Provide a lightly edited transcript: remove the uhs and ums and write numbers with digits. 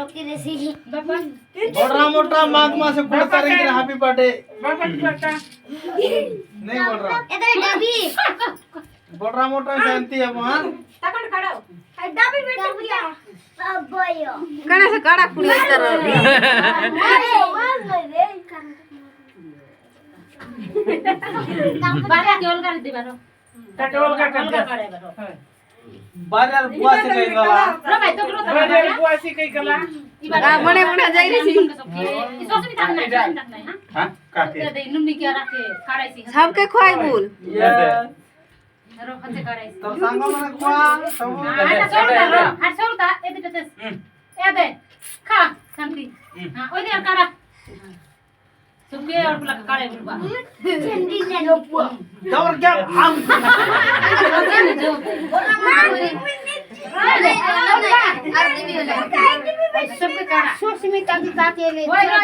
okay रेसी बाबा मोटा मोटा माग में से कुछ करेंगे हैप्पी बर्थडे बाबा बेटा नहीं बोल रहा इधर डबी मोटा मोटा शांति है वहां तकड़ खड़ो डबी बेटा भैया अबयो कने से काड़ा कुड़ी इतर बारा के ओल कर दिबारो टटोल का कर दे बाजार बुआ से कहीं गला रो भाई तो रो बारा बुआसी कई गला मने मने जाई रे सी इसो से तक नहीं तक नहीं हां हां काके दे नुनी के रखे काढ़ाई सी सबके खोई बोल ये रो खते काढ़ाई तो सांगो मने कुआ सब हां छोड़ता ए दे ए दे खा शांति हां ओई दे काढ़ा सुके और पुला काढ़े बुआ चंदी ने लो पुआ और क्या हम सबके काढ़ा सुस्मिता की ताते ले ओए रो